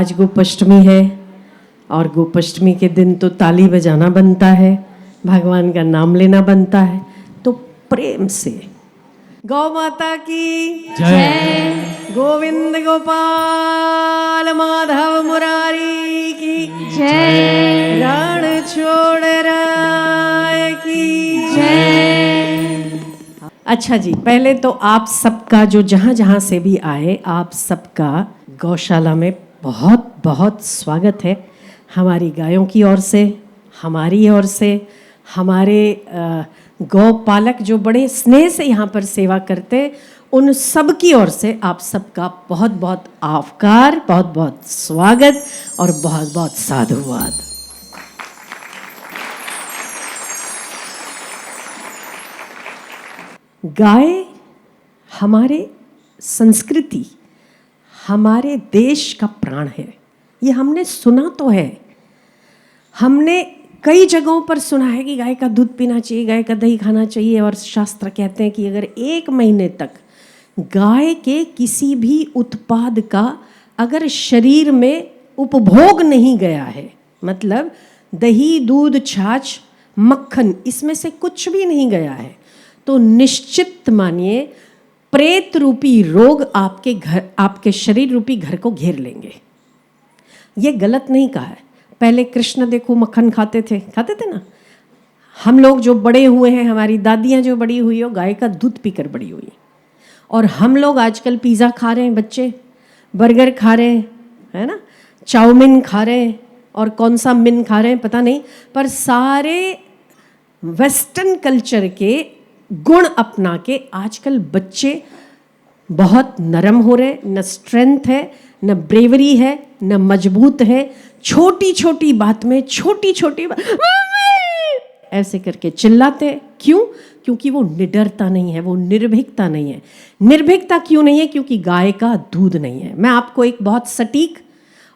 आज गोपाष्टमी है और गोपाष्टमी के दिन तो ताली बजाना बनता है, भगवान का नाम लेना बनता है। तो प्रेम से गौ माता की जय, गोविंद गोपाल माधव मुरारी की जय, रण छोड़ राय की जय। अच्छा जी, पहले तो आप सबका जो जहाँ जहाँ से भी आए, आप सबका गौशाला में बहुत बहुत स्वागत है। हमारी गायों की ओर से, हमारी ओर से, हमारे गौ पालक जो बड़े स्नेह से यहाँ पर सेवा करते, उन सब की ओर से आप सबका बहुत बहुत आभार, बहुत बहुत स्वागत और बहुत बहुत साधुवाद। गाय हमारे संस्कृति, हमारे देश का प्राण है। ये हमने सुना तो है, हमने कई जगहों पर सुना है कि गाय का दूध पीना चाहिए, गाय का दही खाना चाहिए। और शास्त्र कहते हैं कि अगर 1 महीने तक गाय के किसी भी उत्पाद का अगर शरीर में उपभोग नहीं गया है, मतलब दही, दूध, छाछ, मक्खन, इसमें से कुछ भी नहीं गया है, तो निश्चित मानिए प्रेत रूपी रोग आपके घर, आपके शरीर रूपी घर को घेर लेंगे। ये गलत नहीं कहा है। पहले कृष्ण देखो मक्खन खाते थे ना। हम लोग जो बड़े हुए हैं, हमारी दादियाँ जो बड़ी हुई हो, गाय का दूध पीकर बड़ी हुई। और हम लोग आजकल पिज़्ज़ा खा रहे हैं, बच्चे बर्गर खा रहे हैं, है ना, चाउमीन खा रहे हैं, और कौन सा मिन खा रहे हैं पता नहीं, पर सारे वेस्टर्न कल्चर के गुण अपना के आजकल बच्चे बहुत नरम हो रहे हैं। न स्ट्रेंथ है, न ब्रेवरी है, न मजबूत है। छोटी छोटी बात में, छोटी छोटी बात ऐसे करके चिल्लाते हैं। क्यों? क्योंकि वो निडरता नहीं है, वो निर्भीकता नहीं है। निर्भीकता क्यों नहीं है? क्योंकि गाय का दूध नहीं है। मैं आपको एक बहुत सटीक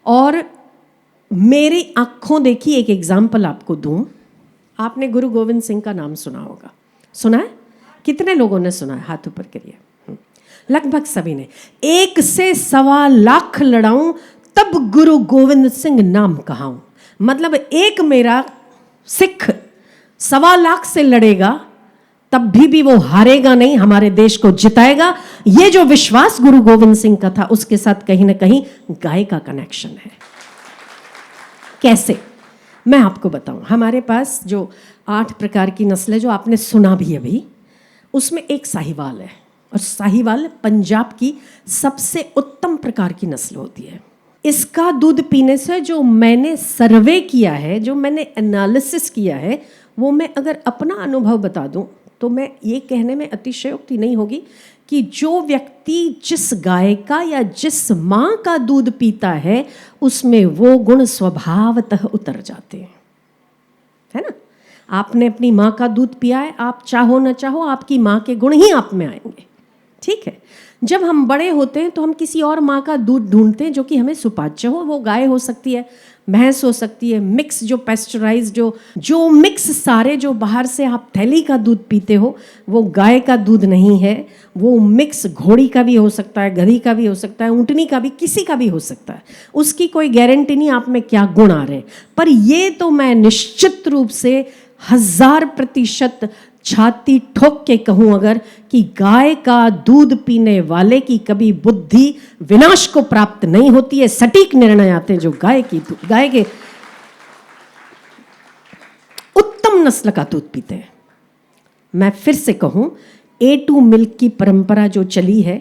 और मेरी आंखों देखी एक एग्जाम्पल आपको दूं। आपने गुरु गोविंद सिंह का नाम सुना होगा, सुना है? कितने लोगों ने सुना है? हाथ ऊपर करिए। लगभग सभी ने। 1 से 1.25 लाख लड़ाऊं तब गुरु गोविंद सिंह नाम कहाऊं। मतलब एक मेरा सिख 1.25 लाख से लड़ेगा तब भी वो हारेगा नहीं, हमारे देश को जिताएगा। ये जो विश्वास गुरु गोविंद सिंह का था, उसके साथ कहीं ना कहीं गाय का कनेक्शन है। कैसे? मैं आपको बताऊं। हमारे पास जो 8 प्रकार की नस्लें जो आपने सुना भी अभी, उसमें एक साहिवाल है। और साहिवाल पंजाब की सबसे उत्तम प्रकार की नस्ल होती है। इसका दूध पीने से जो मैंने सर्वे किया है, जो मैंने एनालिसिस किया है, वो मैं अगर अपना अनुभव बता दूं तो मैं ये कहने में अतिशयोक्ति नहीं होगी कि जो व्यक्ति जिस गाय का या जिस माँ का दूध पीता है, उसमें वो गुण स्वभावतः उतर जाते हैं, है ना। आपने अपनी माँ का दूध पिया है, आप चाहो न चाहो आपकी माँ के गुण ही आप में आएंगे, ठीक है। जब हम बड़े होते हैं तो हम किसी और माँ का दूध ढूंढते हैं जो कि हमें सुपाच्य हो। वो गाय हो सकती है, भैंस हो सकती है, मिक्स जो पेस्चराइज जो मिक्स सारे जो बाहर से आप थैली का दूध पीते हो, वो गाय का दूध नहीं है। वो मिक्स घोड़ी का भी हो सकता है, गधी का भी हो सकता है, ऊँटनी का भी, किसी का भी हो सकता है। उसकी कोई गारंटी नहीं आप में क्या गुण आ रहे हैं। पर ये तो मैं निश्चित रूप से 1000% छाती ठोक के कहूं अगर, कि गाय का दूध पीने वाले की कभी बुद्धि विनाश को प्राप्त नहीं होती है। सटीक निर्णय आते हैं जो गाय के उत्तम नस्ल का दूध पीते हैं। मैं फिर से कहूं, A2 मिल्क की परंपरा जो चली है,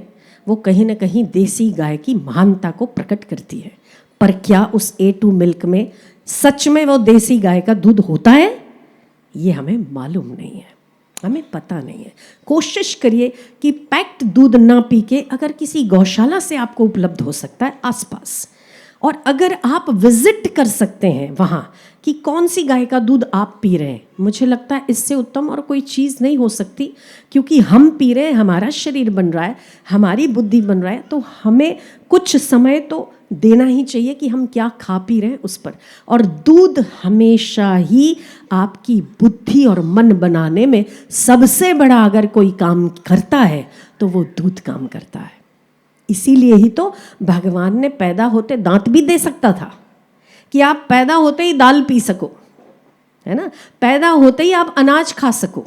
वो कहीं ना कहीं देसी गाय की महानता को प्रकट करती है। पर क्या उस A2 मिल्क में सच में वो देसी गाय का दूध होता है? ये हमें मालूम नहीं है, हमें पता नहीं है। कोशिश करिए कि पैक्ड दूध ना पी के, अगर किसी गौशाला से आपको उपलब्ध हो सकता है आसपास, और अगर आप विजिट कर सकते हैं वहाँ कि कौन सी गाय का दूध आप पी रहे हैं, मुझे लगता है इससे उत्तम और कोई चीज़ नहीं हो सकती। क्योंकि हम पी रहे हैं, हमारा शरीर बन रहा है, हमारी बुद्धि बन रहा है, तो हमें कुछ समय तो देना ही चाहिए कि हम क्या खा पी रहे हैं उस पर। और दूध हमेशा ही आपकी बुद्धि और मन बनाने में सबसे बड़ा अगर कोई काम करता है तो वो दूध काम करता है। इसीलिए ही तो भगवान ने पैदा होते दांत भी दे सकता था कि आप पैदा होते ही दाल पी सको, है ना, पैदा होते ही आप अनाज खा सको,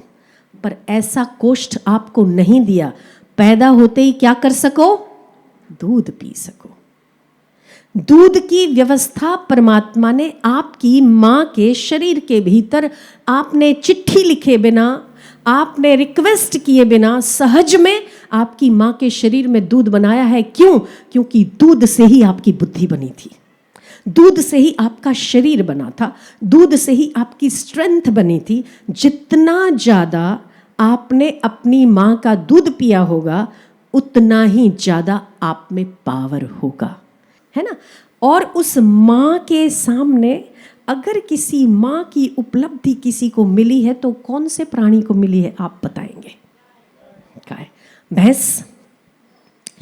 पर ऐसा कोष्ठ आपको नहीं दिया, पैदा होते ही क्या कर सको, दूध पी सको। दूध की व्यवस्था परमात्मा ने आपकी माँ के शरीर के भीतर, आपने चिट्ठी लिखे बिना, आपने रिक्वेस्ट किए बिना, सहज में आपकी माँ के शरीर में दूध बनाया है। क्यों? क्योंकि दूध से ही आपकी बुद्धि बनी थी, दूध से ही आपका शरीर बना था, दूध से ही आपकी स्ट्रेंथ बनी थी। जितना ज़्यादा आपने अपनी माँ का दूध पिया होगा, उतना ही ज़्यादा आप में पावर होगा, है ना। और उस माँ के सामने अगर किसी माँ की उपलब्धि किसी को मिली है तो कौन से प्राणी को मिली है आप बताएंगे? गाय, भैंस,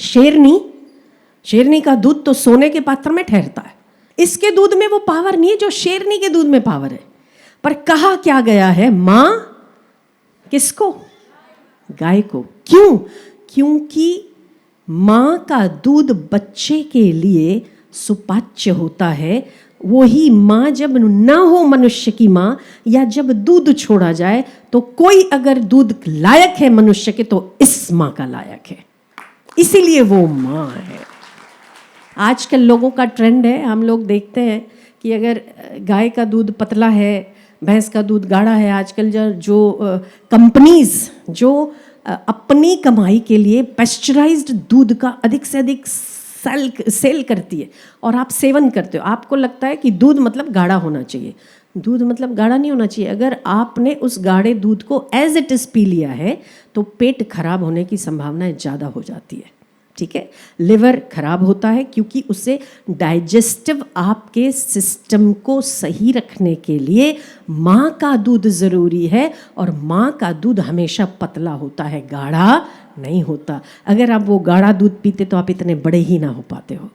शेरनी। शेरनी का दूध तो सोने के पात्र में ठहरता है, इसके दूध में वो पावर नहीं है जो शेरनी के दूध में पावर है। पर कहा क्या गया है? माँ किसको? गाय को। क्यों? क्योंकि माँ का दूध बच्चे के लिए सुपाच्य होता है। वही माँ जब न हो मनुष्य की माँ, या जब दूध छोड़ा जाए, तो कोई अगर दूध लायक है मनुष्य के तो इस माँ का लायक है, इसीलिए वो माँ है। आजकल लोगों का ट्रेंड है, हम लोग देखते हैं कि अगर गाय का दूध पतला है, भैंस का दूध गाढ़ा है, आजकल जो कंपनीज जो अपनी कमाई के लिए पेस्चराइज्ड दूध का अधिक से अधिक सेल करती है और आप सेवन करते हो, आपको लगता है कि दूध मतलब गाढ़ा होना चाहिए। दूध मतलब गाढ़ा नहीं होना चाहिए। अगर आपने उस गाढ़े दूध को एज इट इज़ पी लिया है तो पेट खराब होने की संभावनाएं ज़्यादा हो जाती है, ठीक है। लिवर खराब होता है क्योंकि उसे डाइजेस्टिव आपके सिस्टम को सही रखने के लिए माँ का दूध ज़रूरी है, और माँ का दूध हमेशा पतला होता है, गाढ़ा नहीं होता। अगर आप वो गाढ़ा दूध पीते तो आप इतने बड़े ही ना हो पाते हो,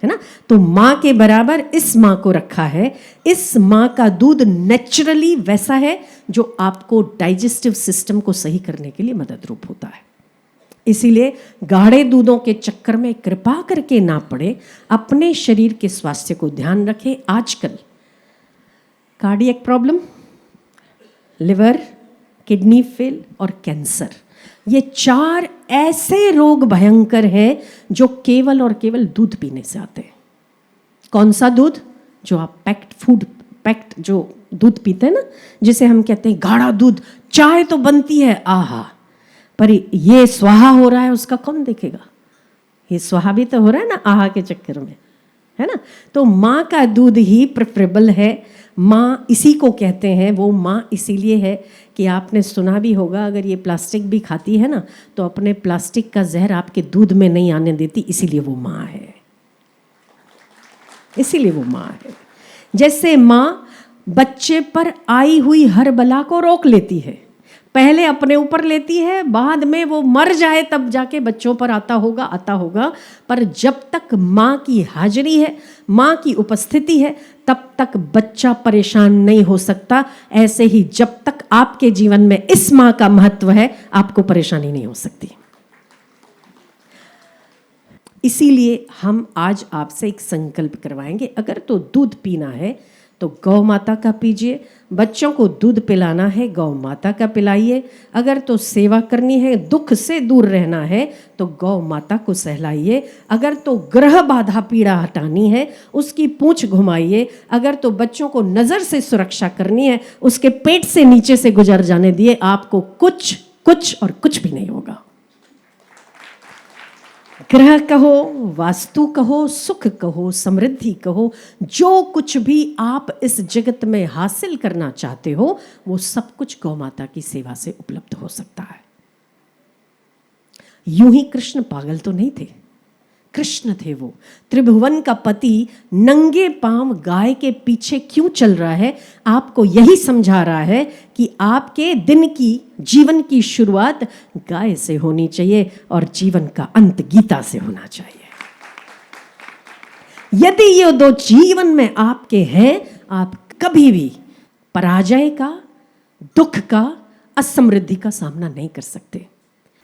है ना। तो माँ के बराबर इस माँ को रखा है। इस माँ का दूध नेचुरली वैसा है जो आपको डाइजेस्टिव सिस्टम को सही करने के लिए मदद रूप होता है। इसीलिए गाढ़े दूधों के चक्कर में कृपा करके ना पड़े, अपने शरीर के स्वास्थ्य को ध्यान रखें। आजकल cardiac problem, liver, kidney fail और कैंसर, ये 4 ऐसे रोग भयंकर हैं जो केवल और केवल दूध पीने से आते हैं। कौन सा दूध? जो आप पैक्ड जो दूध पीते हैं ना, जिसे हम कहते हैं गाढ़ा दूध। चाय तो बनती है, आहा, पर ये स्वाहा हो रहा है उसका कौन देखेगा? ये स्वाहा भी तो हो रहा है ना आहा के चक्कर में, है ना। तो माँ का दूध ही प्रेफरेबल है। माँ इसी को कहते हैं, वो माँ इसीलिए है कि आपने सुना भी होगा, अगर ये प्लास्टिक भी खाती है ना तो अपने प्लास्टिक का जहर आपके दूध में नहीं आने देती, इसीलिए वो माँ है, इसीलिए वो माँ है। जैसे माँ बच्चे पर आई हुई हर बला को रोक लेती है, पहले अपने ऊपर लेती है, बाद में वो मर जाए तब जाके बच्चों पर आता होगा। पर जब तक माँ की हाजिरी है, माँ की उपस्थिति है, तब तक बच्चा परेशान नहीं हो सकता। ऐसे ही जब तक आपके जीवन में इस माँ का महत्व है, आपको परेशानी नहीं हो सकती। इसीलिए हम आज आपसे एक संकल्प करवाएंगे। अगर तो दूध पीना है तो गौ माता का पीजिए, बच्चों को दूध पिलाना है गौ माता का पिलाइए, अगर तो सेवा करनी है, दुख से दूर रहना है तो गौ माता को सहलाइए, अगर तो ग्रह बाधा पीड़ा हटानी है उसकी पूंछ घुमाइए, अगर तो बच्चों को नज़र से सुरक्षा करनी है उसके पेट से नीचे से गुजर जाने दिए, आपको कुछ और कुछ भी नहीं होगा। ग्रह कहो, वास्तु कहो, सुख कहो, समृद्धि कहो, जो कुछ भी आप इस जगत में हासिल करना चाहते हो वो सब कुछ गौ माता की सेवा से उपलब्ध हो सकता है। यूं ही कृष्ण पागल तो नहीं थे, कृष्ण थे वो। त्रिभुवन का पति नंगे पांव गाय के पीछे क्यों चल रहा है? आपको यही समझा रहा है कि आपके दिन की, जीवन की शुरुआत गाय से होनी चाहिए और जीवन का अंत गीता से होना चाहिए। यदि ये 2 जीवन में आपके हैं, आप कभी भी पराजय का, दुख का, असमृद्धि का सामना नहीं कर सकते।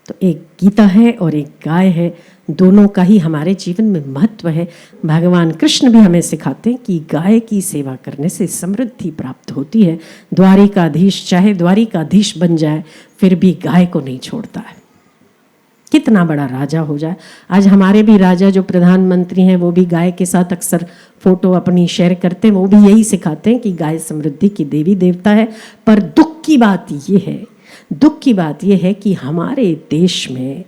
तो एक गीता है और एक गाय है, दोनों का ही हमारे जीवन में महत्व है। भगवान कृष्ण भी हमें सिखाते हैं कि गाय की सेवा करने से समृद्धि प्राप्त होती है। द्वारिकाधीश चाहे द्वारिकाधीश बन जाए फिर भी गाय को नहीं छोड़ता है, कितना बड़ा राजा हो जाए। आज हमारे भी राजा जो प्रधानमंत्री हैं वो भी गाय के साथ अक्सर फोटो अपनी शेयर करते हैं, वो भी यही सिखाते हैं कि गाय समृद्धि की देवी देवता है। पर दुख की बात ये है कि हमारे देश में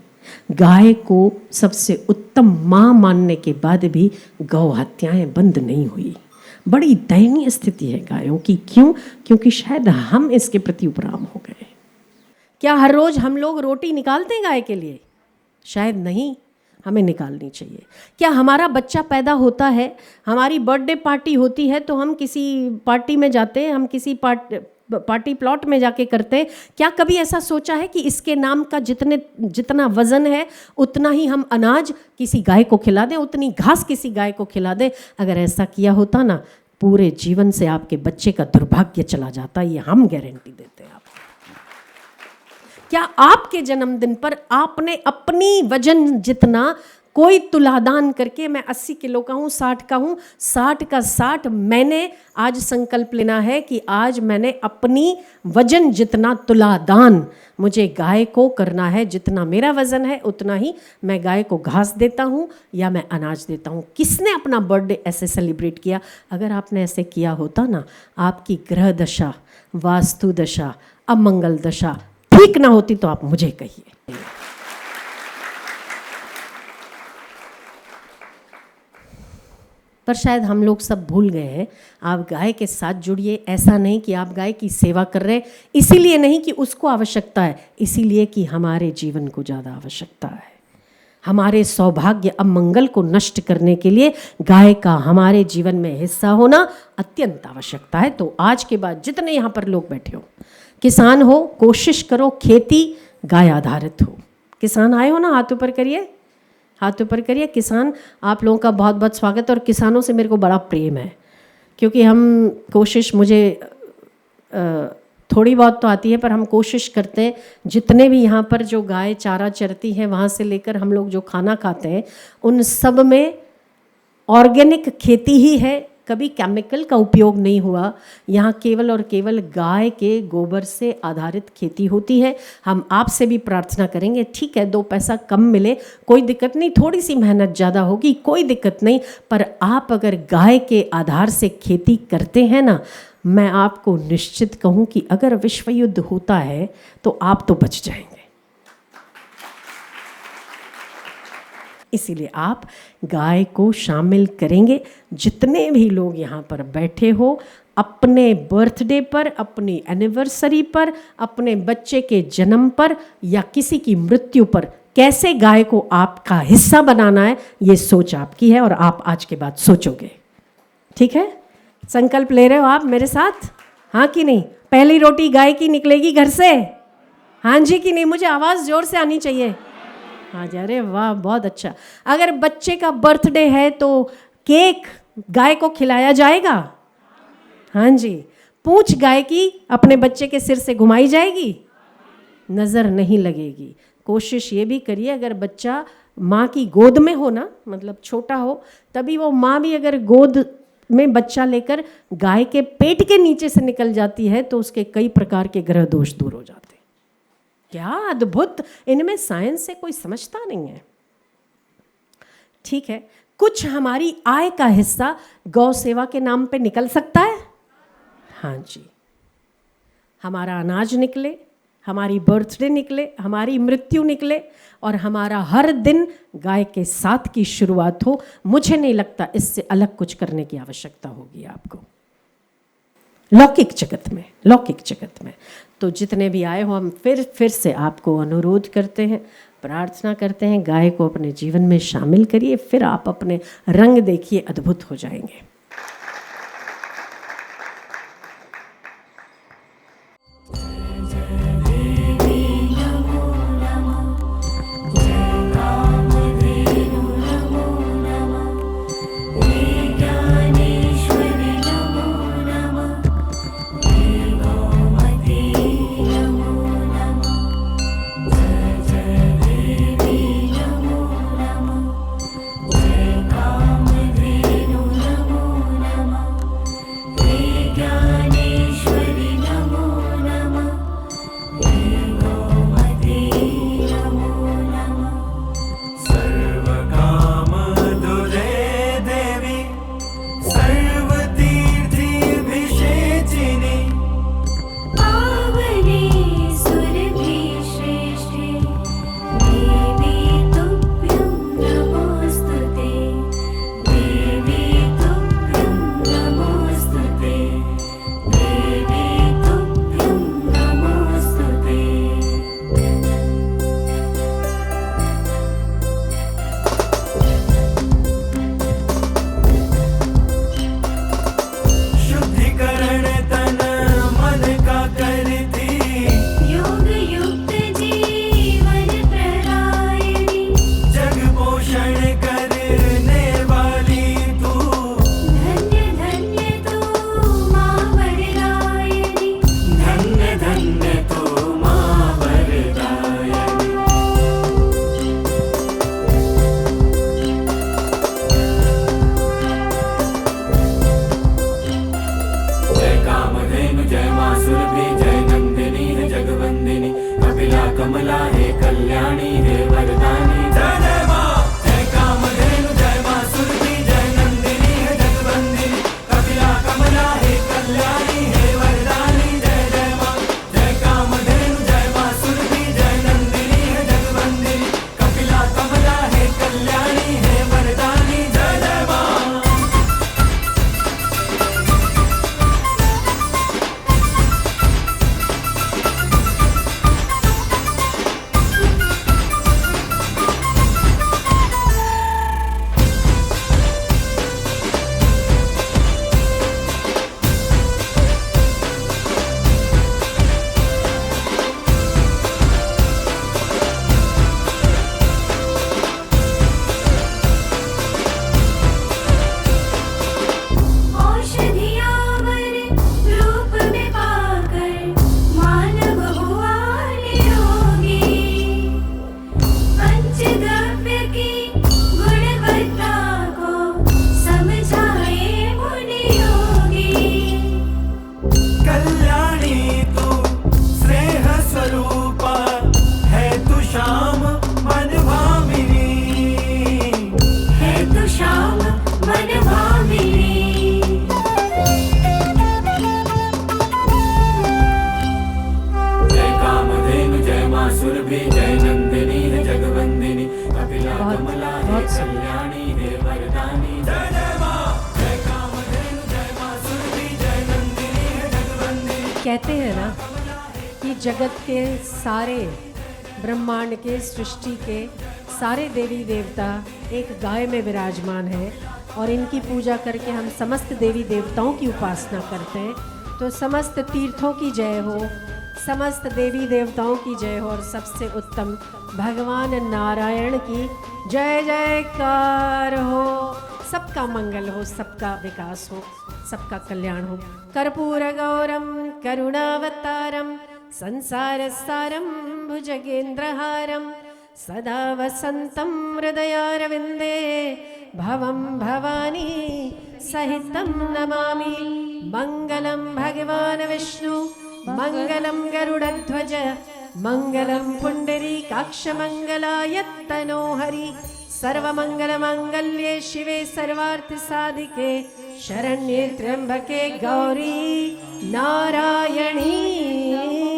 गाय को सबसे उत्तम माँ मानने के बाद भी गौ हत्याएं बंद नहीं हुई। बड़ी दयनीय स्थिति है गायों की। क्यों? क्योंकि शायद हम इसके प्रति उपराम हो गए। क्या हर रोज हम लोग रोटी निकालते हैं गाय के लिए? शायद नहीं, हमें निकालनी चाहिए। क्या हमारा बच्चा पैदा होता है, हमारी बर्थडे पार्टी होती है तो हम किसी पार्टी में जाते हैं, हम किसी पार्टी प्लॉट में जाके करते हैं? क्या कभी ऐसा सोचा है कि इसके नाम का जितना वजन है उतना ही हम अनाज किसी गाय को खिला दें, उतनी घास किसी गाय को खिला दें? अगर ऐसा किया होता ना, पूरे जीवन से आपके बच्चे का दुर्भाग्य चला जाता। ये हम गारंटी देते हैं। क्या आपके जन्मदिन पर आपने अपनी वजन जितना कोई तुलादान करके, मैं 80 किलो का हूँ, 60 का हूँ, 60 का 60, मैंने आज संकल्प लेना है कि आज मैंने अपनी वजन जितना तुलादान मुझे गाय को करना है, जितना मेरा वजन है उतना ही मैं गाय को घास देता हूँ या मैं अनाज देता हूँ। किसने अपना बर्थडे ऐसे सेलिब्रेट किया? अगर आपने ऐसे किया होता ना, आपकी ग्रह दशा, वास्तु दशा, अमंगल दशा ठीक ना होती तो आप मुझे कहिए। पर शायद हम लोग सब भूल गए हैं। आप गाय के साथ जुड़िए। ऐसा नहीं कि आप गाय की सेवा कर रहे हैं, इसीलिए नहीं कि उसको आवश्यकता है, इसीलिए कि हमारे जीवन को ज़्यादा आवश्यकता है। हमारे सौभाग्य अमंगल को नष्ट करने के लिए गाय का हमारे जीवन में हिस्सा होना अत्यंत आवश्यकता है। तो आज के बाद जितने यहाँ पर लोग बैठे हो, किसान हो, कोशिश करो खेती गाय आधारित हो। किसान आए हो ना, हाथ ऊपर करिए, हाथ ऊपर करिए। किसान, आप लोगों का बहुत बहुत स्वागत। और किसानों से मेरे को बड़ा प्रेम है, क्योंकि हम कोशिश, मुझे थोड़ी बहुत तो आती है पर हम कोशिश करते हैं जितने भी यहाँ पर जो गाय चारा चरती हैं वहाँ से लेकर हम लोग जो खाना खाते हैं उन सब में ऑर्गेनिक खेती ही है, कभी केमिकल का उपयोग नहीं हुआ। यहाँ केवल और केवल गाय के गोबर से आधारित खेती होती है। हम आपसे भी प्रार्थना करेंगे, ठीक है 2 पैसा कम मिले कोई दिक्कत नहीं, थोड़ी सी मेहनत ज़्यादा होगी कोई दिक्कत नहीं, पर आप अगर गाय के आधार से खेती करते हैं ना, मैं आपको निश्चित कहूँ कि अगर विश्व युद्ध होता है तो आप तो बच जाएंगे। इसीलिए आप गाय को शामिल करेंगे। जितने भी लोग यहाँ पर बैठे हो, अपने बर्थडे पर, अपनी एनिवर्सरी पर, अपने बच्चे के जन्म पर या किसी की मृत्यु पर कैसे गाय को आपका हिस्सा बनाना है, ये सोच आपकी है और आप आज के बाद सोचोगे। ठीक है, संकल्प ले रहे हो आप मेरे साथ, हाँ कि नहीं? पहली रोटी गाय की निकलेगी घर से, हाँ जी कि नहीं? मुझे आवाज़ जोर से आनी चाहिए। हाँ जी, अरे वाह, बहुत अच्छा। अगर बच्चे का बर्थडे है तो केक गाय को खिलाया जाएगा? हाँ जी। पूंछ गाय की अपने बच्चे के सिर से घुमाई जाएगी, नज़र नहीं लगेगी। कोशिश ये भी करिए, अगर बच्चा माँ की गोद में हो ना, मतलब छोटा हो, तभी वो माँ भी अगर गोद में बच्चा लेकर गाय के पेट के नीचे से निकल जाती है तो उसके कई प्रकार के ग्रह दोष दूर हो जाते हैं। क्या अद्भुत, इनमें साइंस से कोई समझता नहीं है। ठीक है, कुछ हमारी आय का हिस्सा गौ सेवा के नाम पे निकल सकता है। हाँ जी, हमारा अनाज निकले, हमारी बर्थडे निकले, हमारी मृत्यु निकले और हमारा हर दिन गाय के साथ की शुरुआत हो। मुझे नहीं लगता इससे अलग कुछ करने की आवश्यकता होगी आपको लौकिक जगत में। तो जितने भी आए हो, हम फिर से आपको अनुरोध करते हैं, प्रार्थना करते हैं, गाय को अपने जीवन में शामिल करिए, फिर आप अपने रंग देखिए, अद्भुत हो जाएंगे। जय जय कामधेनु जय मां सुरभि जय नंदिनी है जगवंदिनी कपिला कमला हे कल्याणी हे वरदानी जय जय मां जय कामधेनु जय मां सुरभि जय नंदिनी है जगवंदिनी कपिला कमला हे कल्याणी हे वरदानी जय जय मां जय कामधेनु जय मां सुरभि जय नंदिनी है जगवंदिनी कपिला कमला हे कल्याणी हे वरदानी जय जय मां औषधियावर रूप में पाकर मानव हुआ निरोगी पंचगव्य की गुणवत्ता को समझाए मुनि योगी कल्याणी तू स्नेह स्वरूपा है तू श्याम मन भामिनी है तु श्याम मन भामिनी जय कामधेनु जय मां सुरभि जय नंदिनी है जगवंदिनी कपिला कमला हे कल्याणी हे वरदानी जय जय मां जय कामधेनु जय मां सुरभि जय नंदिनी है जगवंदिनी कहते हैं ना कि जगत के सारे ब्रह्मांड के सृष्टि के सारे देवी देवता एक गाय में विराजमान है और इनकी पूजा करके हम समस्त देवी देवताओं की उपासना करते हैं। तो समस्त तीर्थों की जय हो, समस्त देवी देवताओं की जय हो और सबसे उत्तम भगवान नारायण की जय जयकार हो। सबका मंगल हो, सबका विकास हो, सबका कल्याण हो। कर्पूर गौरम करुणावतारम संसार सारम भुजगेंद्रहारम सदा वसंतं हृदयारविंदे भवं भवानी सहितं नमामि। मंगलम भगवान विष्णु मंगलम गरुड़ध्वज मंगलम पुंडरीकाक्ष मंगलाय तनो हरि सर्वमंगल मांगल्ये शिवे सर्वार्थ साधिके शरण्ये त्र्यंबके गौरी नारायणी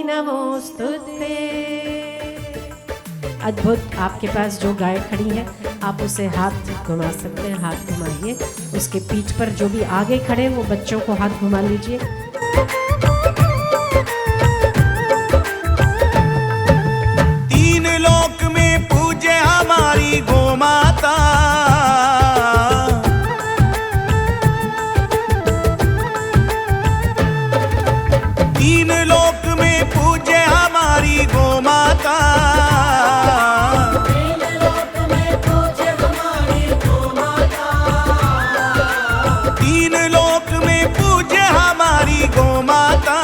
नमोस्तुते। अद्भुत। आपके पास जो गाय खड़ी है आप उसे हाथ घुमा सकते हैं, हाथ घुमाइए। उसके पीठ पर जो भी आगे खड़े हैं वो बच्चों को हाथ घुमा लीजिए। तीन लोक में पूजे हमारी गो माता तीन लोक में पूजे हमारी गो माता तीन लोक में पूजे हमारी गो माता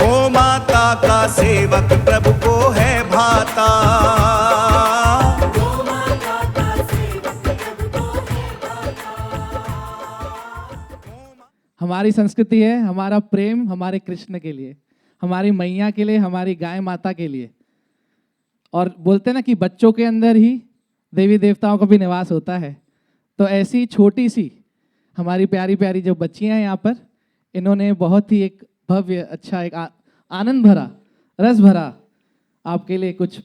गो माता का सेवक प्रभु को है भाता हमारी संस्कृति है हमारा प्रेम हमारे कृष्ण के लिए, हमारी मैया के लिए, हमारी गाय माता के लिए। और बोलते हैं ना कि बच्चों के अंदर ही देवी देवताओं का भी निवास होता है। तो ऐसी छोटी सी हमारी प्यारी प्यारी जो बच्चियां हैं यहाँ पर, इन्होंने बहुत ही एक भव्य अच्छा एक आनंद भरा रस भरा आपके लिए कुछ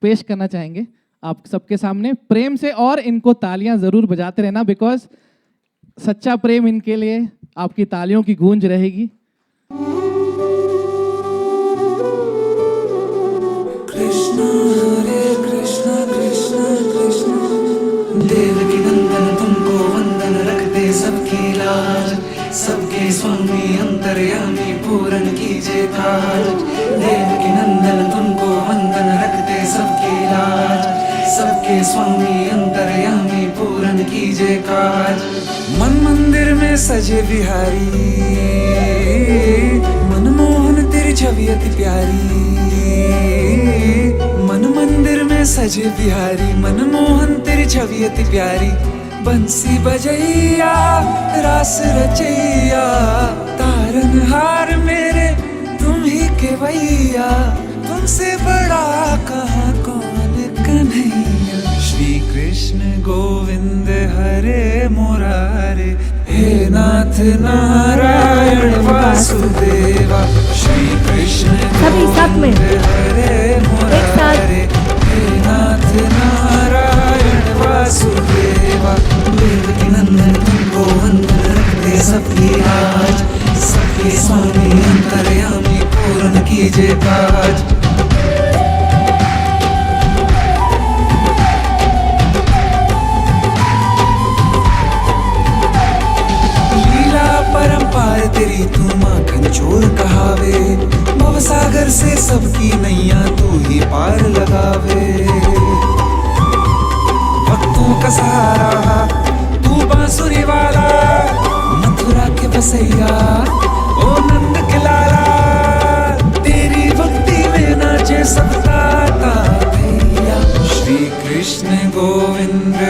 पेश करना चाहेंगे आप सबके सामने प्रेम से। और इनको तालियां ज़रूर बजाते रहना, बिकॉज सच्चा प्रेम इनके लिए आपकी तालियों की गूंज रहेगी। कृष्ण हरे कृष्ण कृष्ण कृष्ण देवकी नंदन तुमको वंदन रखते सबकी लाज सबके स्वामी अंतर्यामी पूरन कीजिए काज। देवकी नंदन तुमको वंदन रखते सबकी लाज सबके स्वामी अंतर्यामी पूरन कीजिए काज। मन मंदिर में सजे बिहारी मनमोहन तेरी छवि अति प्यारी। मन मंदिर में सजे बिहारी मनमोहन तेरी छवि अति प्यारी बंसी बजैया रास रचैया तारनहार मेरे तुम ही के भैया तुमसे बड़ा कहाँ कौन कन्हैया श्री कृष्ण गोविंद हरे मुरारे हे नाथ नारायण वासुदेवा श्री कृष्ण सभी साथ में। गोविंद हरे मुरारे हे नाथ नारायण वासुदेवा देवकी नंदन तुमको वंदन रखते सबकी लाज सबके स्वामी अंतर्यामी पूर्ण कीजिए काज परंपार तेरी तू माखन चोर कहावे भवसागर से सबकी नैया तू ही पार लगावे भक्तों का सहारा तू बांसुरी वाला मथुरा के बसैया ओ नंद के लाला तेरी भक्ति में नाचे सबका भैया श्री कृष्ण गोविंद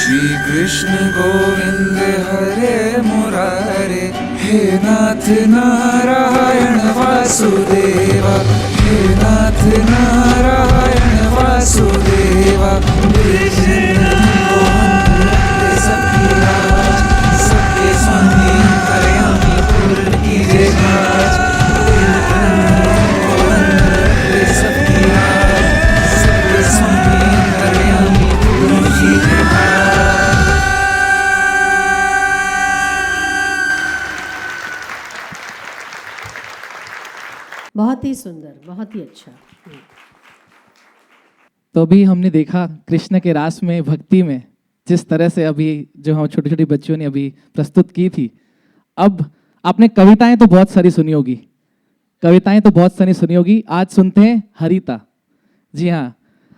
श्री कृष्ण गोविंद हरे मुरारे हे नाथ नारायण वासुदेवा हे नाथ नारायण वासुदेवा कृष्ण गोविंद रखते सबकी लाज सबके स्वामी अंतर्यामी पूर्ण कीजिए काज गोविंद रखते सबकी लाज सबके स्वामी अंतर्यामी पूर्ण कीजिए काज बहुत ही सुंदर, बहुत ही अच्छा। तो अभी हमने देखा कृष्ण के रास में भक्ति में जिस तरह से अभी जो हम छोटी छोटी बच्चियों ने अभी प्रस्तुत की थी। अब आपने कविताएं तो बहुत सारी सुनी होगी, कविताएं तो बहुत सारी सुनी होगी। आज सुनते हैं हरिता। जी हाँ,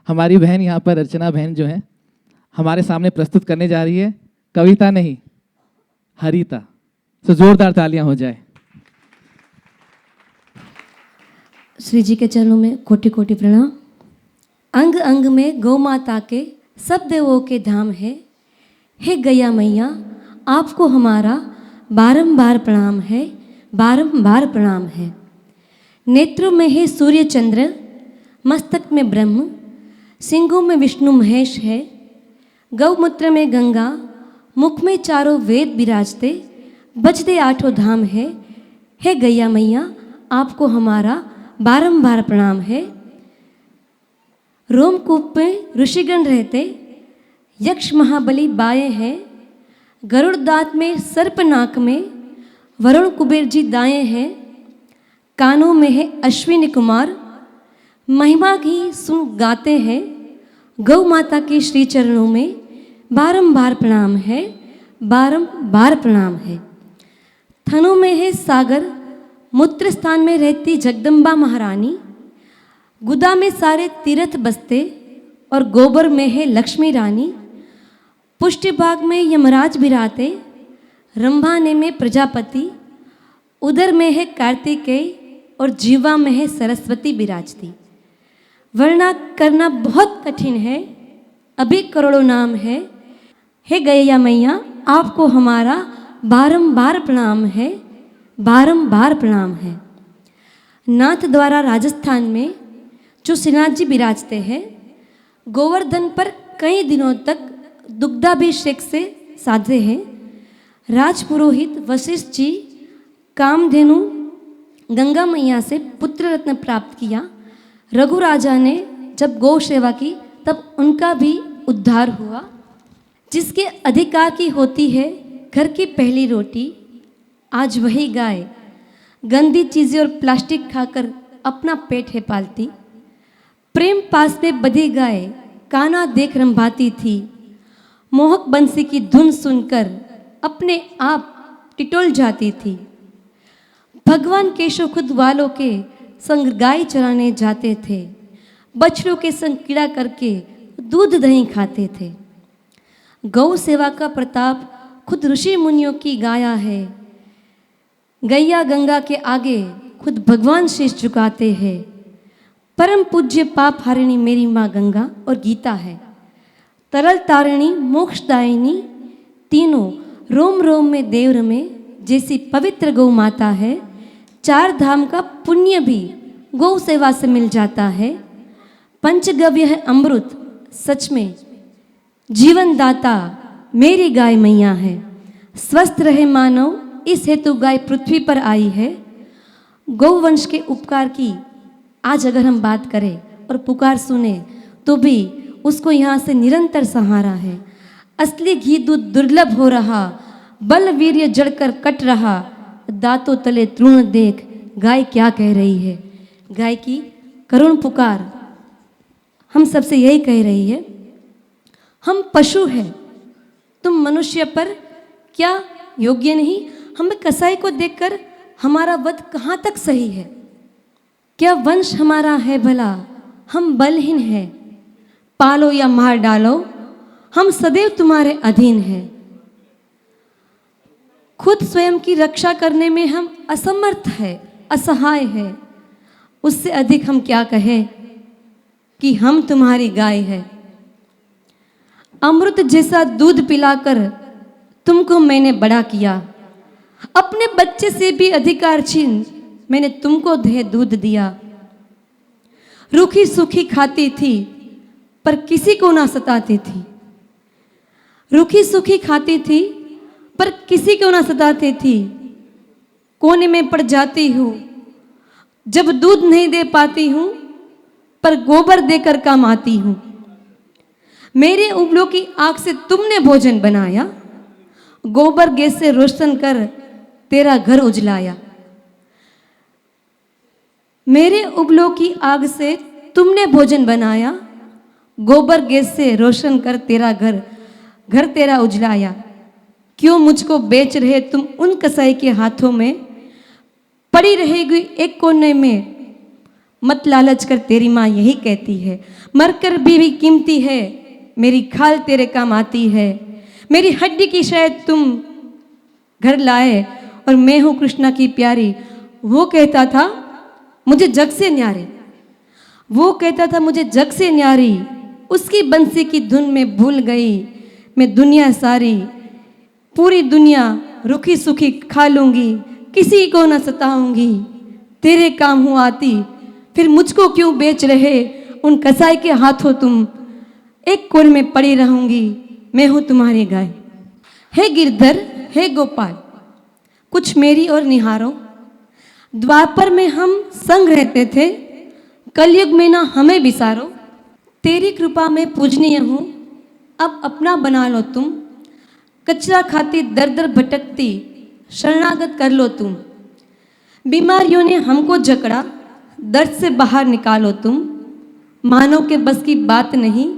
हमारी बहन यहाँ पर अर्चना बहन जो है हमारे सामने प्रस्तुत करने जा रही है कविता नहीं हरिता। तो जोरदार तालियां हो जाए। श्री जी के चरणों में कोटि कोटि प्रणाम। अंग अंग में गौ माता के सब देवों के धाम है। हे गैया मैया आपको हमारा बारंबार प्रणाम है, बारंबार प्रणाम है। नेत्रों में है सूर्य चंद्र, मस्तक में ब्रह्म, सिंगों में विष्णु महेश है। गौमूत्र में गंगा, मुख में चारों वेद विराजते, बजते आठों धाम है। हे गैया मैया आपको हमारा बारंबार प्रणाम है। रोमकूप में ऋषिगण रहते, यक्ष महाबली बाएं हैं। गरुड़ दांत में सर्प नाक में, वरुण कुबेर जी दाएं हैं। कानों में है अश्विनी कुमार, महिमा की सुन गाते हैं। गौ माता के श्री चरणों में बारंबार प्रणाम है, बारंबार प्रणाम है। थनों में है सागर, मूत्र स्थान में रहती जगदम्बा महारानी। गुदा में सारे तीर्थ बसते और गोबर में है लक्ष्मी रानी। पुष्टि भाग में यमराज बिराते, रंभाने में प्रजापति। उदर में है कार्तिकेय और जीवा में है सरस्वती विराजती। वर्णना करना बहुत कठिन है, अभी करोड़ों नाम है। हे गैया मैया आपको हमारा बारंबार प्रणाम है, बारंबार प्रणाम है। नाथ द्वारा राजस्थान में जो श्रीनाथ जी विराजते हैं, गोवर्धन पर कई दिनों तक दुग्धाभिषेक से साधे हैं। राजपुरोहित वशिष्ठ जी कामधेनु गंगा मैया से पुत्र रत्न प्राप्त किया। रघु राजा ने जब गौ सेवा की तब उनका भी उद्धार हुआ। जिसके अधिकार की होती है घर की पहली रोटी, आज वही गाय गंदी चीज़ें और प्लास्टिक खाकर अपना पेट है पालती। प्रेम पास में बधी गाय काना देख रंभाती थी। मोहक बंसी की धुन सुनकर अपने आप टिटोल जाती थी। भगवान केशव खुद वालों के संग गाय चराने जाते थे। बछड़ों के संग कीड़ा करके दूध दही खाते थे। गौ सेवा का प्रताप खुद ऋषि मुनियों की गाया है। गैया गंगा के आगे खुद भगवान शीश झुकाते हैं। परम पूज्य पाप हारिणी मेरी माँ गंगा और गीता है। तरल तारिणी मोक्षदायिनी तीनों रोम रोम में देव रमे जैसी पवित्र गौ माता है। 4 धाम का पुण्य भी गौ सेवा से मिल जाता है। पंचगव्य है अमृत, सच में जीवन दाता मेरी गाय मैया है। स्वस्थ रहे मानव इस हेतु गाय पृथ्वी पर आई है। गौवंश के उपकार की आज अगर हम बात करें और पुकार सुने तो भी उसको यहाँ से निरंतर सहारा है। असली घी दूध दुर्लभ हो रहा, बल वीर्य जड़कर कट रहा, दांतों तले तृण देख गाय क्या कह रही है। गाय की करुण पुकार हम सबसे यही कह रही है, हम पशु हैं, तुम मनुष्य पर क्या योग्य नहीं। हमें कसाई को देखकर हमारा वध कहाँ तक सही है। क्या वंश हमारा है भला, हम बलहीन हैं। पालो या मार डालो, हम सदैव तुम्हारे अधीन हैं। खुद स्वयं की रक्षा करने में हम असमर्थ है, असहाय है। उससे अधिक हम क्या कहें कि हम तुम्हारी गाय है। अमृत जैसा दूध पिलाकर तुमको मैंने बड़ा किया, अपने बच्चे से भी अधिकार छीन मैंने तुमको दे दूध दिया। रूखी सूखी खाती थी पर किसी को ना सताती थी। रूखी सूखी खाती थी पर किसी को ना सताती थी। कोने में पड़ जाती हूँ जब दूध नहीं दे पाती हूँ, पर गोबर देकर काम आती हूँ। मेरे उबलों की आग से तुमने भोजन बनाया, गोबर गैस से रोशन कर तेरा घर उजलाया। मेरे उबलों की आग से तुमने भोजन बनाया, गोबर गैस से रोशन कर तेरा घर तेरा उजलाया। क्यों मुझको बेच रहे तुम उन कसाई के हाथों में, पड़ी रहेगी एक कोने में मत लालच कर। तेरी माँ यही कहती है, मरकर भी कीमती है मेरी खाल तेरे काम आती है। मेरी हड्डी की शायद तुम घर लाए और मैं हूँ कृष्णा की प्यारी। वो कहता था मुझे जग से न्यारी, वो कहता था मुझे जग से न्यारी। उसकी बंसी की धुन में भूल गई मैं दुनिया सारी। पूरी दुनिया रूखी सूखी खा लूंगी, किसी को न सताऊंगी। तेरे काम हूँ आती, फिर मुझको क्यों बेच रहे उन कसाई के हाथों तुम। एक कोने में पड़ी रहूंगी, मैं हूँ तुम्हारी गाय। हे गिरधर हे गोपाल, कुछ मेरी और निहारो। द्वापर में हम संग रहते थे, कलयुग में ना हमें बिसारो। तेरी कृपा में पूजनीय हूँ, अब अपना बना लो तुम। कचरा खाती दर दर भटकती शरणागत कर लो तुम। बीमारियों ने हमको जकड़ा, दर्द से बाहर निकालो तुम। मानव के बस की बात नहीं,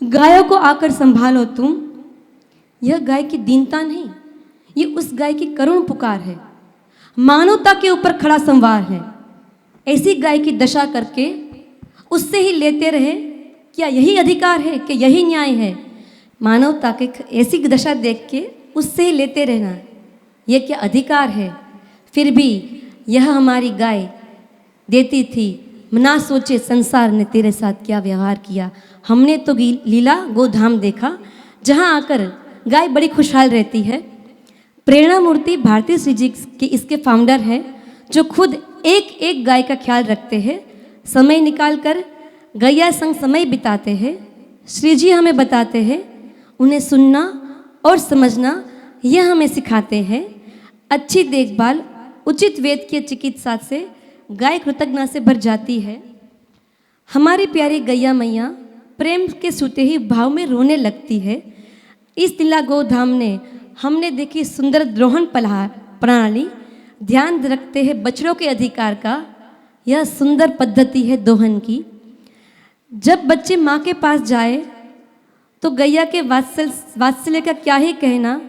गायों को आकर संभालो तुम। यह गाय की दीनता नहीं, ये उस गाय की करुण पुकार है। मानवता के ऊपर खड़ा संवार है। ऐसी गाय की दशा करके उससे ही लेते रहे, क्या यही अधिकार है, कि यही न्याय है। मानवता के ऐसी दशा देख के उससे ही लेते रहना, यह क्या अधिकार है। फिर भी यह हमारी गाय देती थी, ना सोचे संसार ने तेरे साथ क्या व्यवहार किया। हमने तो लीला गोधाम देखा, जहाँ आकर गाय बड़ी खुशहाल रहती है। प्रेरणा मूर्ति भारती श्री जी के इसके फाउंडर हैं, जो खुद एक एक गाय का ख्याल रखते हैं, समय निकालकर गैया संग समय बिताते हैं। श्री जी हमें बताते हैं, उन्हें सुनना और समझना यह हमें सिखाते हैं। अच्छी देखभाल उचित वेद की चिकित्सा से गाय कृतज्ञता से भर जाती है। हमारी प्यारी गैया मैया प्रेम के सूते ही भाव में रोने लगती है। इस लीला गोधाम ने हमने देखी सुंदर द्रोहण प्रणाली, ध्यान रखते हैं बछड़ों के अधिकार का। यह सुंदर पद्धति है दोहन की। जब बच्चे माँ के पास जाए तो गैया के वात्सल्य का क्या ही कहना।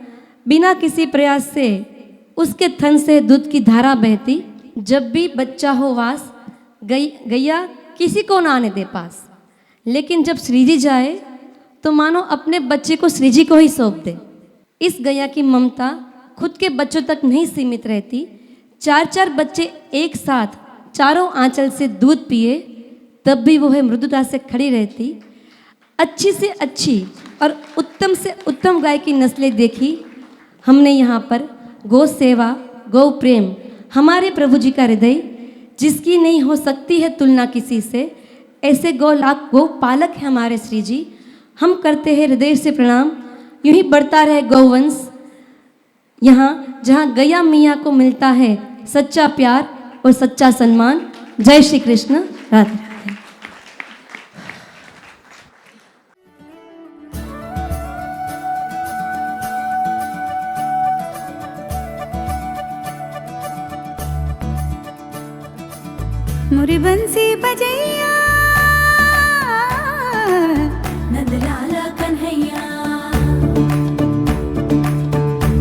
बिना किसी प्रयास से उसके थन से दूध की धारा बहती। जब भी बच्चा हो वास, गैया किसी को ना आने दे पास। लेकिन जब श्रीजी जाए तो मानो अपने बच्चे को श्रीजी को ही सौंप दे। इस गैया की ममता खुद के बच्चों तक नहीं सीमित रहती। 4-4 बच्चे एक साथ चारों आंचल से दूध पिए तब भी वो है मृदुता से खड़ी रहती। अच्छी से अच्छी और उत्तम से उत्तम गाय की नस्लें देखी हमने यहाँ पर। गौ सेवा, गौ प्रेम हमारे प्रभु जी का हृदय, जिसकी नहीं हो सकती है तुलना किसी से। ऐसे गौ पालक है हमारे श्री जी। हम करते हैं हृदय से प्रणाम। यूं ही बढ़ता रहे गौवंश यहाँ, जहाँ गैया मियाँ को मिलता है सच्चा प्यार और सच्चा सम्मान। जय श्री कृष्ण। राधे राधे। मोरी बंसी बजैया नंदलाला कन्हैया,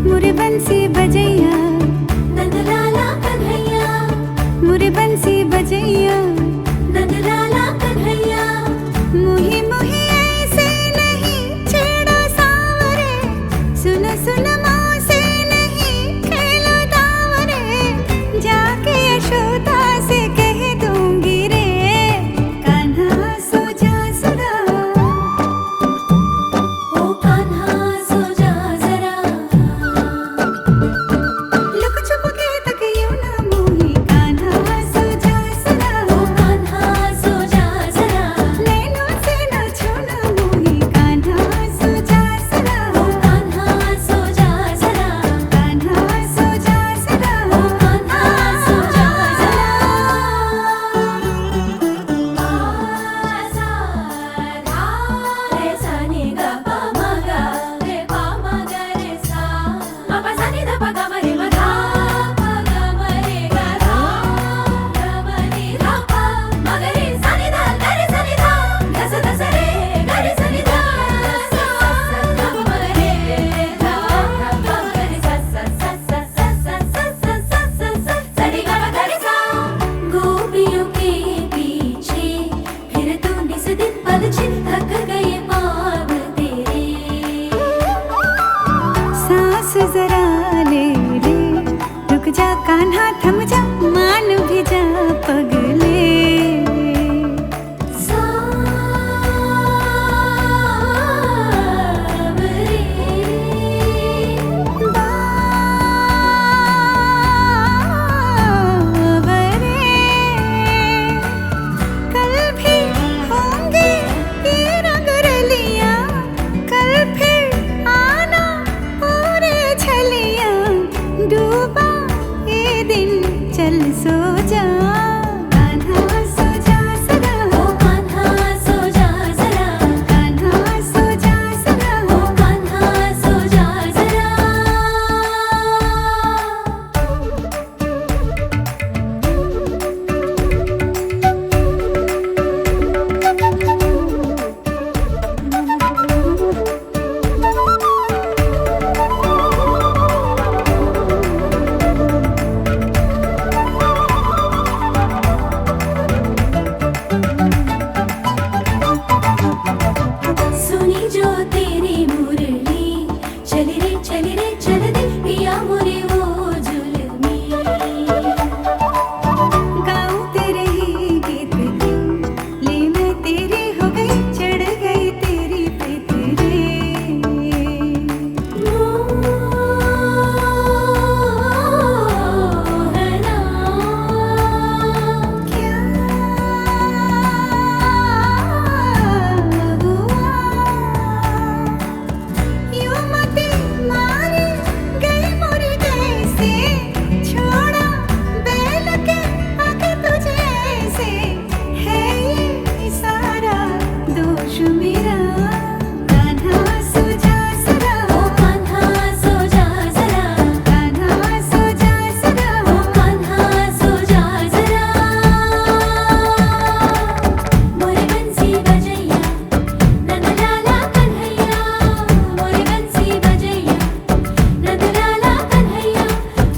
मोरी बंसी बजैया नंदलाला कन्हैया, मोरी बंसी बजैया नंदलाला कन्हैया। मुही मुही ऐसे नहीं छेड़ो सावरे, सुन सुन माँ से नहीं खेलो दावरे, जाके यशोदा से कह दूंगी रे, कान्हा सो जा जरा, ओ कान्हा सो जा जरा, लुक छुप के तक यूं ना मोही, कान्हा सो जा जरा, ओ कान्हा सो जा जरा, नैनों से ना छूना मोही, कान्हा सो जा जरा, ओ कान्हा सो जा जरा, कान्हा सो जा जरा, ओ कान्हा सो जा जरा। रे सा नि ग प म ग रे प म ग रे सा, म प सा नि ध प ग म रे म धा प ग म रे ग धा, ग म नि ध प म ग रे सा नि ध ग रे सा नि ध, ग स ध स रे ग रे सा नि ध, स ग म ग रे ध, ग म ग रे सा सा सा सा सा सा सा सा सा सा सा रे ग म ग रे सा। गोपियों के पीछे फिर तू निस दिन पल छिन थक गए पाँव तेरे, सांस जरा ले ले, रुक जा कान्हा थम जा, मान भी जा पगले, सावरे बावरे, कल भी होंगे ये रंग रलियां, कल फिर आना पूरे छलियां, डूबा ये दिन चल सो जा, कान्हा सो जा जरा, ओ कान्हा सो जा जरा, कान्हा सो जा जरा, ओ कान्हा सो जा जरा। सुनी जो तेरी मुरली, चली रे चल दे पिया मोरे वो जुल्मी, गाऊं तेरे ही गीत की, ले मैं तेरी हो गई, चढ़ गई तेरी पे तेरे, मोहना क्या हुआ, यूं मती मारी गई मोरी कैसे, छोड़ा बैल के आगे तुझे ऐसे, है ये सारा दोष मेरा, कान्हा सो जा जरा, ओ कान्हा सो जा जरा, कान्हा सो जा जरा, ओ कान्हा सो जा जरा। मोरे बंसी बजैया नंदलाला कन्हैया, मोरे बंसी बजैया नंदलाला कन्हैया,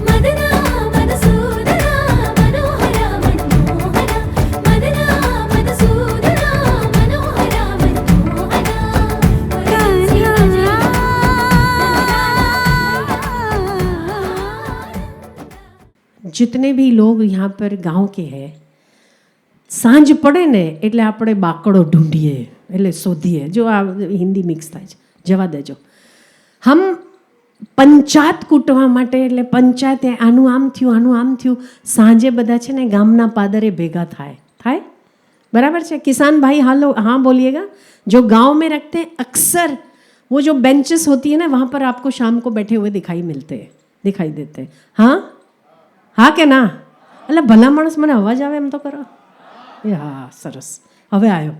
मदना मधुसूदना मनोहरा मनमोहना, मदना मधुसूदना मनोहरा मनमोहना, मोरे बंसी बजैया जितने भी लोग यहाँ पर गांव के हैं, સાંજ પડે ને એટલે આપણે બાકડો ઢૂંઢીએ, એટલે શોધીએ. જો આ હિન્દી મિક્સ થાય છે, જવા દેજો. હમ પંચાયત કૂટવા માટે, એટલે પંચાયત આનું આમ થયું, સાંજે બધા છે ને ગામના પાદરે ભેગા થાય. बराबर है. किसान भाई हाँ बोलिएगा. जो गांव में रखते हैं अक्सर वो जो बेंचेस होती है ना, वहाँ पर आपको शाम को बैठे हुए दिखाई देते हैं. हाँ કે ના? એટલે ભલા માણસ મને અવાજ આવે એમ તો કરો. हाँ सरस. હવે आयो.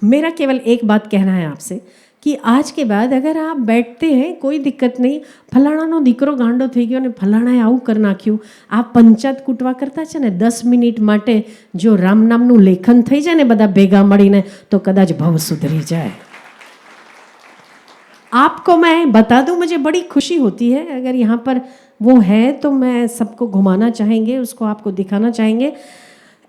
मेरा केवल एक बात कहना है आपसे कि आज के बाद अगर आप बैठते हैं, कोई दिक्कत नहीं, ફલાણાનો દીકરો ગાંડો થઈ ગયો ને ફલાણાએ આવું કરી નાખ્યું, આ પંચાયત કૂટવા કરતા છે ને 10 મિનિટ માટે જો રામ નામનું લેખન થઈ જાય ને બધા ભેગા મળીને, તો કદાચ ભવ સુધરી जाए. आपको मैं बता दूं, मुझे बड़ी खुशी होती है. अगर यहाँ पर वो है तो मैं सबको घुमाना चाहेंगे, उसको आपको दिखाना चाहेंगे.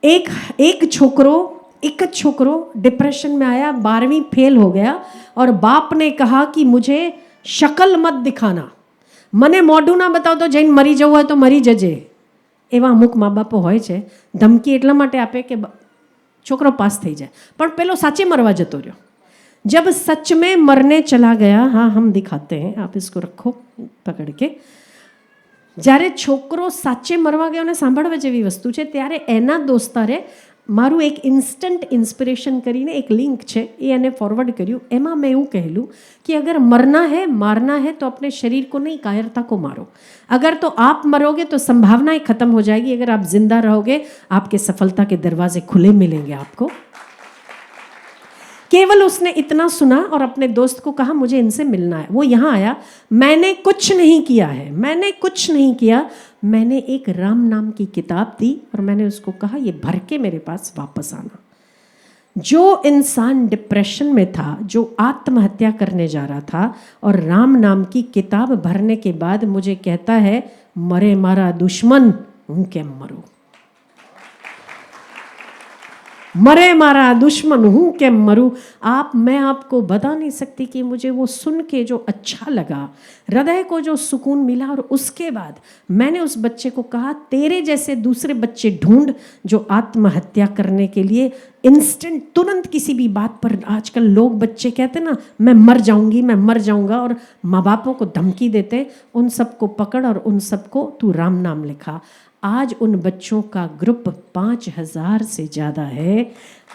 एक छोकरो डिप्रेशन में आया, 12वीं फेल हो गया और बाप ने कहा कि मुझे शक्ल मत दिखाना, મને મોઢું ના બતાવતો, જઈને મરી જવું હોય તો મરી જજે. એવા અમુક મા બાપો હોય છે. ધમકી એટલા માટે આપે કે છોકરો પાસ થઈ જાય, પણ પેલો સાચે મરવા જતો રહ્યો. जब सच में मरने चला गया, हाँ हम दिखाते हैं, आप इसको रखो पकड़ के. જ્યારે છોકરો સાચે મરવા ગયો ને, સાંભળવા જેવી વસ્તુ છે, ત્યારે એના દોસ્તારે મારું એક ઇન્સ્ટન્ટ ઇન્સ્પિરેશન કરીને એક લિંક છે એ એને ફોરવર્ડ કર્યું. એમાં મેં એવું કહેલું कि अगर मरना है, मारना है तो अपने शरीर को नहीं, कायरता को मारो. अगर तो आप मरोगे तो संभावनाएं खत्म हो जाएगी, अगर आप जिंदा रहोगे आपके सफलता के दरवाजे खुले मिलेंगे आपको. केवल उसने इतना सुना और अपने दोस्त को कहा मुझे इनसे मिलना है. वो यहाँ आया. मैंने कुछ नहीं किया. मैंने एक राम नाम की किताब दी और मैंने उसको कहा ये भर के मेरे पास वापस आना. जो इंसान डिप्रेशन में था, जो आत्महत्या करने जा रहा था, और राम नाम की किताब भरने के बाद मुझे कहता है मरे मारा दुश्मन हूँ केम मरूं. मरे मारा दुश्मन हूँ के मरूं. मैं आपको बता नहीं सकती कि मुझे वो सुन के जो अच्छा लगा, हृदय को जो सुकून मिला. और उसके बाद मैंने उस बच्चे को कहा तेरे जैसे दूसरे बच्चे ढूंढ जो आत्महत्या करने के लिए इंस्टेंट, तुरंत किसी भी बात पर, आजकल लोग बच्चे कहते ना मैं मर जाऊंगा और माँ बापों को धमकी देते, उन सबको पकड़ और उन सबको तू राम नाम लिखा. आज उन बच्चों का ग्रुप 5000 से ज़्यादा है.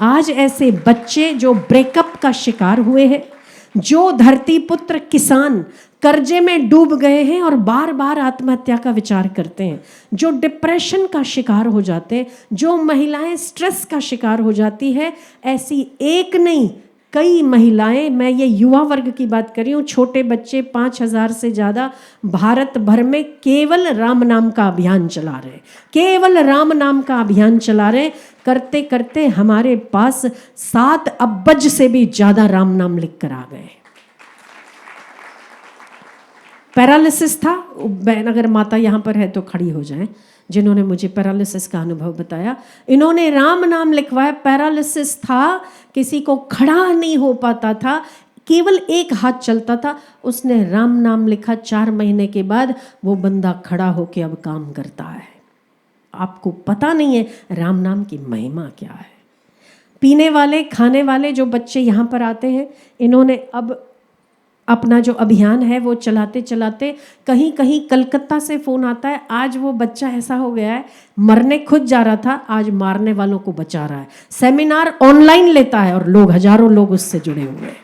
आज ऐसे बच्चे जो ब्रेकअप का शिकार हुए हैं, जो धरती पुत्र किसान कर्जे में डूब गए हैं और बार बार आत्महत्या का विचार करते हैं, जो डिप्रेशन का शिकार हो जाते हैं, जो महिलाएं स्ट्रेस का शिकार हो जाती है, ऐसी एक नहीं कई महिलाएं, मैं ये युवा वर्ग की बात कर रही हूँ, छोटे बच्चे 5000 से ज़्यादा भारत भर में केवल राम नाम का अभियान चला रहे. करते करते हमारे पास 7 अब्ज से भी ज़्यादा राम नाम लिख कर आ गए. पैरालिसिस था. अगर माता यहाँ पर है तो खड़ी हो जाएं, जिन्होंने मुझे पैरालिसिस का अनुभव बताया. इन्होंने राम नाम लिखवाया. पैरालिसिस था, किसी को खड़ा नहीं हो पाता था, केवल एक हाथ चलता था. उसने राम नाम लिखा. 4 महीने के बाद वो बंदा खड़ा होके अब काम करता है. आपको पता नहीं है राम नाम की महिमा क्या है. पीने वाले, खाने वाले जो बच्चे यहाँ पर आते हैं, इन्होंने अब अपना जो अभियान है वो चलाते चलाते कहीं कहीं कलकत्ता से फ़ोन आता है. आज वो बच्चा ऐसा हो गया है, मरने खुद जा रहा था, आज मारने वालों को बचा रहा है. सेमिनार ऑनलाइन लेता है और हजारों लोग उससे जुड़े हुए हैं.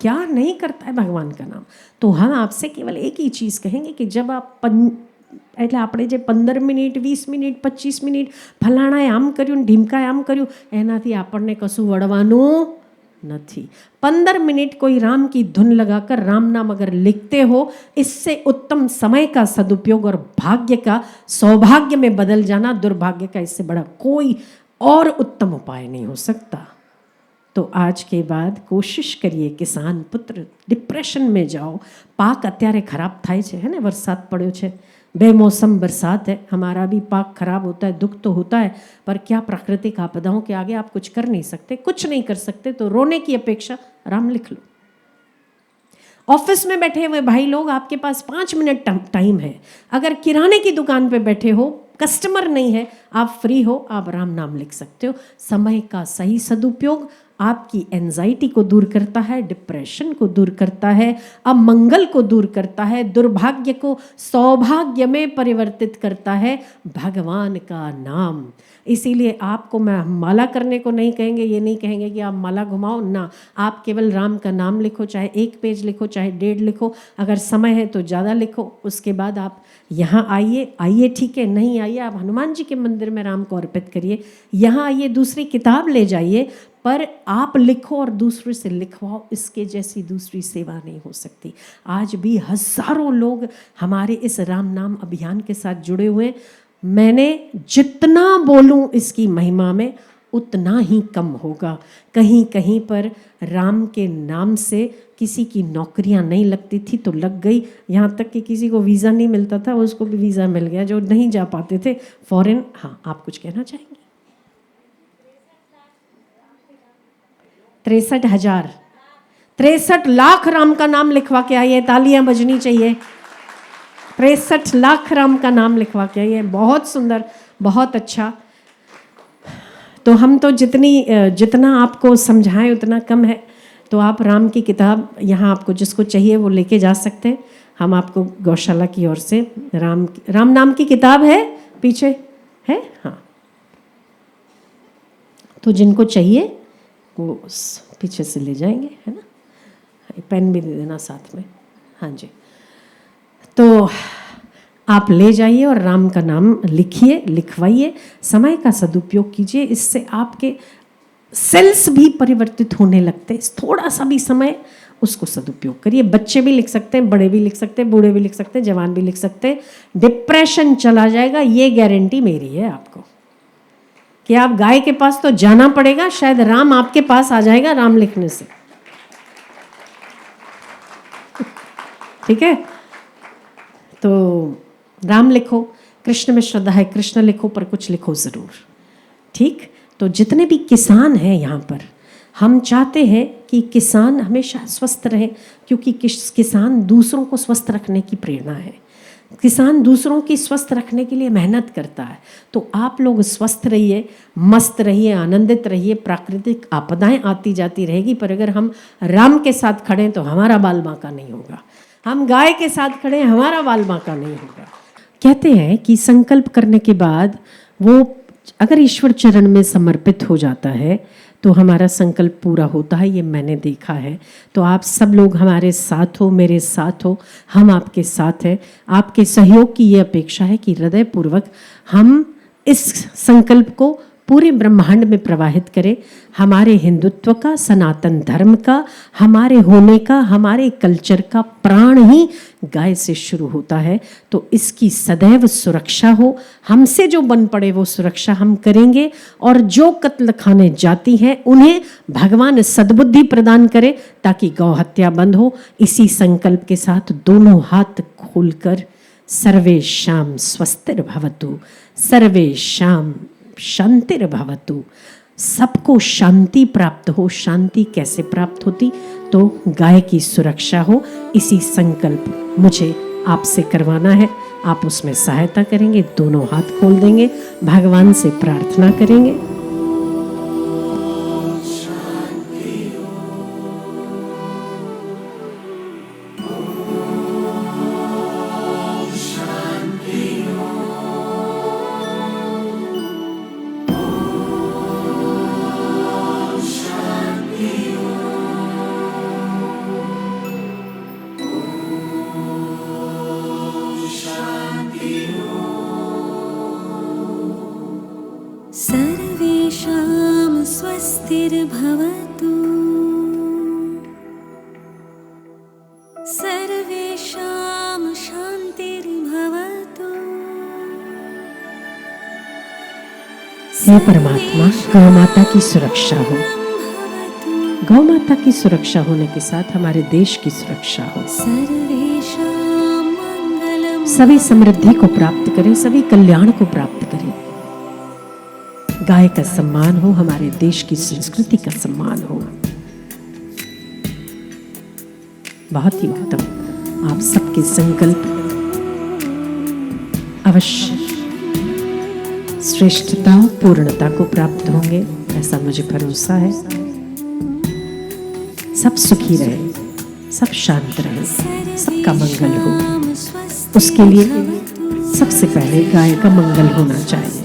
क्या नहीं करता है भगवान का नाम. तो हम आपसे केवल एक ही चीज़ कहेंगे कि जब आप એટલે આપણે જે 15 મિનિટ 20 મિનિટ 25 મિનિટ ફલાણાએ આમ કર્યું ને ઢીમકાએ આમ કર્યું, એનાથી આપણને કશું વળવાનું नहीं. 15 मिनट कोई राम की धुन लगाकर राम नाम अगर लिखते हो, इससे उत्तम समय का सदुपयोग और भाग्य का सौभाग्य में बदल जाना, दुर्भाग्य का इससे बड़ा कोई और उत्तम उपाय नहीं हो सकता. तो आज के बाद कोशिश करिए, किसान पुत्र डिप्रेशन में जाओ. पाक અત્યારે ખરાબ થાય છે, है ना, વરસાદ પડ્યો છે, बेमौसम बरसात है, हमारा भी पाक खराब होता है, दुख तो होता है, पर क्या प्राकृतिक आपदाओं के आगे आप कुछ कर नहीं सकते. कुछ नहीं कर सकते तो रोने की अपेक्षा राम लिख लो. ऑफिस में बैठे हुए भाई लोग, आपके पास 5 मिनट टाइम है. अगर किराने की दुकान पे बैठे हो, कस्टमर नहीं है, आप फ्री हो, आप राम नाम लिख सकते हो। समय का सही सदुपयोग आपकी एंजाइटी को दूर करता है, डिप्रेशन को दूर करता है, अमंगल को दूर करता है, दुर्भाग्य को सौभाग्य में परिवर्तित करता है भगवान का नाम। इसीलिए आपको मैं माला करने को नहीं कहेंगे, ये नहीं कहेंगे कि आप माला घुमाओ ना, आप केवल राम का नाम लिखो, चाहे 1 पेज लिखो, चाहे 1.5 लिखो, अगर समय है तो ज़्यादा लिखो। उसके बाद आप यहाँ आइए ठीक है, नहीं आइए आप हनुमान जी के मंदिर में राम को अर्पित करिए, यहाँ आइए दूसरी किताब ले जाइए, पर आप लिखो और दूसरे से लिखवाओ, इसके जैसी दूसरी सेवा नहीं हो सकती। आज भी हजारों लोग हमारे इस राम नाम अभियान के साथ जुड़े हुए हैं। मैंने जितना बोलूं इसकी महिमा में उतना ही कम होगा। कहीं कहीं पर राम के नाम से किसी की नौकरियां नहीं लगती थी तो लग गई, यहाँ तक कि किसी को वीज़ा नहीं मिलता था उसको भी वीज़ा मिल गया, जो नहीं जा पाते थे फॉरेन। हाँ, आप कुछ कहना चाहेंगे? 63,000 63 लाख राम का नाम लिखवा के आइए, तालियां बजनी चाहिए। 63 लाख राम का नाम लिखवा के आइए, बहुत सुंदर, बहुत अच्छा। तो हम तो जितना आपको समझाएं उतना कम है। तो आप राम की किताब यहाँ आपको जिसको चाहिए वो लेके जा सकते हैं। हम आपको गौशाला की ओर से राम नाम की किताब है, पीछे है, हाँ, तो जिनको चाहिए वो पीछे से ले जाएंगे, है ना। पेन भी दे देना साथ में, हाँ जी। तो आप ले जाइए और राम का नाम लिखिए, लिखवाइए, समय का सदुपयोग कीजिए, इससे आपके सेल्स भी परिवर्तित होने लगते हैं। थोड़ा सा भी समय उसको सदुपयोग करिए। बच्चे भी लिख सकते हैं, बड़े भी लिख सकते हैं, बूढ़े भी लिख सकते हैं, जवान भी लिख सकते हैं। डिप्रेशन चला जाएगा, ये गारंटी मेरी है आपको कि आप गाय के पास तो जाना पड़ेगा, शायद राम आपके पास आ जाएगा राम लिखने से। ठीक है, तो राम लिखो, कृष्ण में श्रद्धा है, कृष्ण लिखो, पर कुछ लिखो ज़रूर। ठीक, तो जितने भी किसान हैं यहाँ पर, हम चाहते हैं कि किसान हमेशा स्वस्थ रहे, क्योंकि किसान दूसरों को स्वस्थ रखने की प्रेरणा है। किसान दूसरों की स्वस्थ रखने के लिए मेहनत करता है। तो आप लोग स्वस्थ रहिए, मस्त रहिए, आनंदित रहिए। प्राकृतिक आपदाएं आती जाती रहेगी, पर अगर हम राम के साथ खड़े तो हमारा बाल बांका नहीं होगा। हम गाय के साथ खड़े, हमारा बाल बांका नहीं होगा। कहते हैं कि संकल्प करने के बाद वो अगर ईश्वर चरण में समर्पित हो जाता है तो हमारा संकल्प पूरा होता है, ये मैंने देखा है। तो आप सब लोग हमारे साथ हो, मेरे साथ हो, हम आपके साथ हैं। आपके सहयोग की ये अपेक्षा है कि हृदयपूर्वक हम इस संकल्प को पूरे ब्रह्मांड में प्रवाहित करें। हमारे हिंदुत्व का, सनातन धर्म का, हमारे होने का, हमारे कल्चर का प्राण ही गाय से शुरू होता है। तो इसकी सदैव सुरक्षा हो। हमसे जो बन पड़े वो सुरक्षा हम करेंगे, और जो कत्ल खाने जाती हैं उन्हें भगवान सद्बुद्धि प्रदान करे ताकि गौ हत्या बंद हो। इसी संकल्प के साथ दोनों हाथ खोलकर सर्वेषां स्वस्तिर्भवतु, सर्वेषां शांतिर्भवतु, सबको शांति प्राप्त हो। शांति कैसे प्राप्त होती? तो गाय की सुरक्षा हो। इसी संकल्प मुझे आपसे करवाना है। आप उसमें सहायता करेंगे, दोनों हाथ खोल देंगे, भगवान से प्रार्थना करेंगे। सर्वेषां स्वस्तिर्भवतु, सर्वेषां शान्तिर्भवतु। हे परमात्मा, गौ माता की सुरक्षा हो। गौ माता की सुरक्षा होने के साथ हमारे देश की सुरक्षा हो। सर्वेषां मङ्गलं, सभी समृद्धि को प्राप्त करें, सभी कल्याण को प्राप्त करें। गाय का सम्मान हो, हमारे देश की संस्कृति का सम्मान हो। बहुत ही उत्तम। आप सबके संकल्प अवश्य श्रेष्ठता पूर्णता को प्राप्त होंगे, ऐसा मुझे भरोसा है। सब सुखी रहे, सब शांत रहे, सबका मंगल हो। उसके लिए सबसे पहले गाय का मंगल होना चाहिए।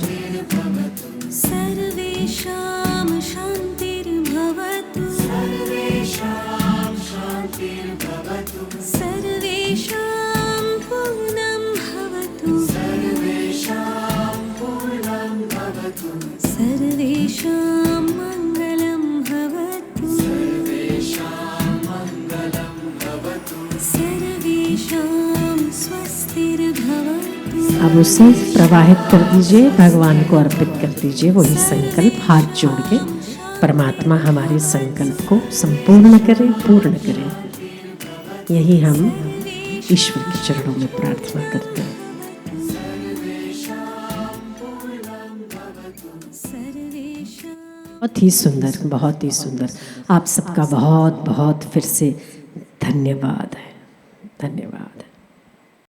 सर्वेषां शान्तिर्भवतु सर्वेषां शान्तिर्भवतु सर्वेषां पूर्णं भवतु सर्वेषां पूर्णं भवतु सर्वेषां मङ्गलं भवतु सर्वेषां मङ्गलं भवतु सर्वेषां स्वस्तिर्भवतु। अब उसे प्रवाहित कर दीजिए, भगवान को अर्पित कर दीजिए वही संकल्प। हाथ जोड़ के परमात्मा हमारे संकल्प को संपूर्ण करे, पूर्ण करे। यही हम ईश्वर के चरणों में प्रार्थना करते हैं। बहुत ही सुंदर, बहुत ही सुंदर। आप सबका बहुत बहुत फिर से धन्यवाद है, धन्यवाद है।